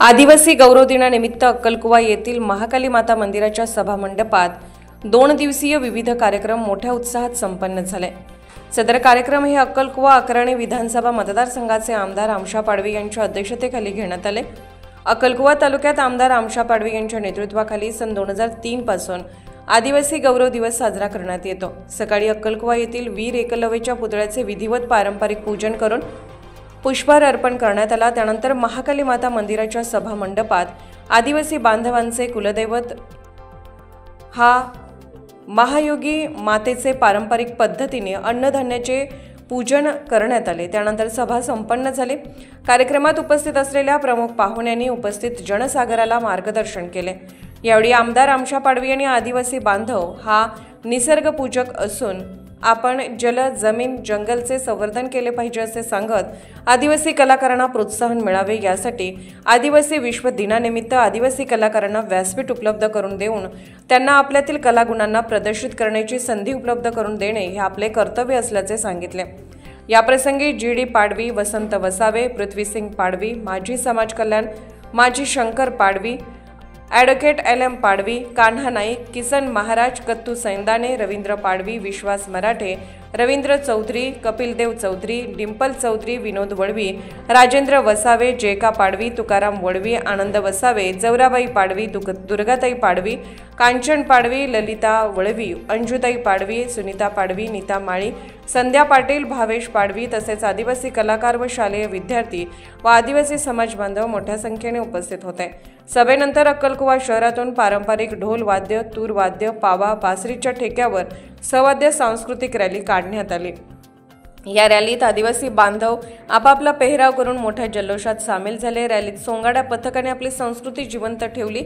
आदिवासी गौरव दिनानिमित्त अक्कलकुवा येथील महाकाली माता मंदिराच्या सभामंडपात 2 दिवसीय विविध कार्यक्रम मोठ्या उत्साहात संपन्न झाले। सदर कार्यक्रम हे अक्कलकुवा अकराणी विधानसभा मतदारसंघाचे आमदार आमशा पाडवी यांच्या अध्यक्षतेखाली घेण्यात आले। अक्कलकुवा तालुक्यात आमदार आमशा पाडवी यांच्या नेतृत्वाखाली सन 2003 पासून आदिवासी गौरव दिवस साजरा करण्यात येतो। सकाळी अक्कलकुवा येथील वीर एकलव्याच्या पुतळ्याचे विधिवत पारंपरिक पूजन करून पुष्पहार अर्पण करण्यात आला। त्यानंतर महाकाली माता मंदिराच्या सभा मंडपात आदिवासी बांधवांचे कुलदैवत हा महायोगी मातेचे पारंपरिक पद्धतीने अन्नधान्याचे पूजन करण्यात आले। त्यानंतर सभा संपन्न झाली। कार्यक्रमात उपस्थित असलेल्या प्रमुख पाहुण्यांनी उपस्थित जनसागराला मार्गदर्शन केले। यावेळी आमदार आमशा पाडवी यांनी आदिवासी बांधव हा निसर्ग पूजक असून आपण जल, जमीन, जंगलचे संवर्धन केले पाहिजे असे सांगत आदिवासी कलाकारांना प्रोत्साहन मिळावे यासाठी आदिवासी विश्व दिनानिमित्त आदिवासी कलाकारांना व्यासपीठ उपलब्ध करून देऊन त्यांना आपल्यातील कलागुणांना प्रदर्शित करण्याची संधी उपलब्ध करून देणे हे आपले कर्तव्य असल्याचे सांगितले। याप्रसंगी जी.डी. पाडवी, वसंत वसावे, पृथ्वीसिंग पाडवी, माजी समाज कल्याण, माजी शंकर पाडवी, ॲडव्होकेट एल.एम. पाडवी, कान्हा नाईक, किसन महाराज, कत्तू सैंदाने, रवींद्र पाडवी, विश्वास मराठे, रवींद्र चौधरी, कपिलदेव चौधरी, डिंपल चौधरी, विनोद वळवी, राजेंद्र वसावे, जयका पाडवी, तुकाराम वळवी, आनंद वसावे, जवराबाई पाडवी, दुर्गाताई पाडवी, कांचन पाडवी, ललिता वळवी, अंजुताई पाडवी, सुनीता पाडवी, नीता माळी, संध्या पाटील, भावेश पाडवी तसेच आदिवासी कलाकार व शालेय विद्यार्थी व आदिवासी समाज बांधव मोठ्या संख्येने उपस्थित होते। सभेनंतर अक्कलकुवा शहरातून पारंपरिक ढोल वाद्य, तूर वाद्य, पावा, बासरीच्या ठेक्यावर सवाद्य सांस्कृतिक रॅली काढण्यात आली। या रॅलीत आदिवासी बांधव आपापला पेहराव करून मोठ्या जल्लोषात सामील झाले। रॅलीत सोंगाड्या पथकाने आपली संस्कृती जिवंत ठेवली।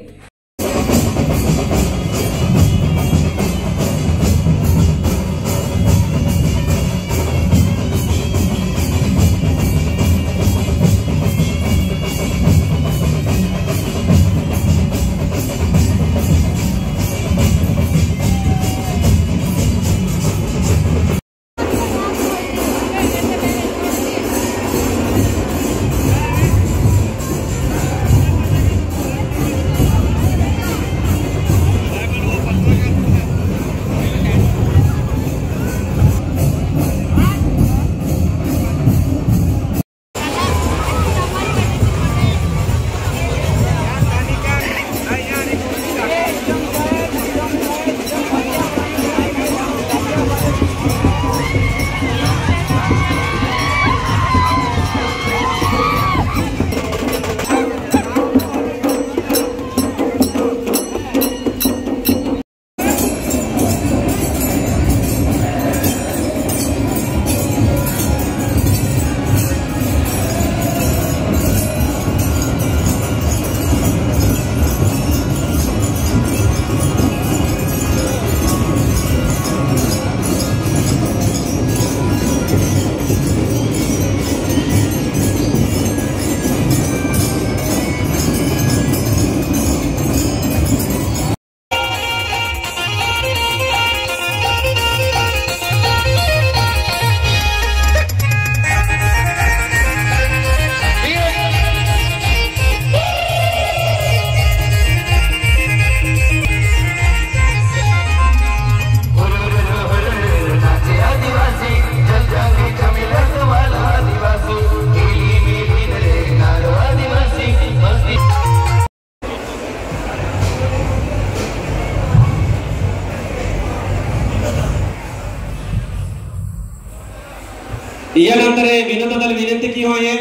यानंतर विनोदाला विनंती की होय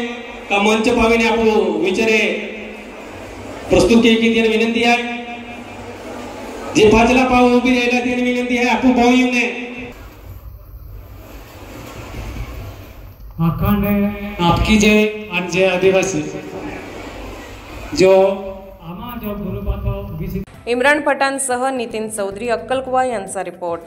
का मंच पावीने आपू विचारे प्रस्तुत की विनंती आहे। जे पाचला पाव उभी राहिला ती विनंती आहे आपू पाव येऊ नये। अखंड आपकी जय आणि जय आदिवासी जो आम्हा जो गुरुपातो इम्रान पठाण सह नितीन चौधरी, अक्कलकुवा यांचा रिपोर्ट।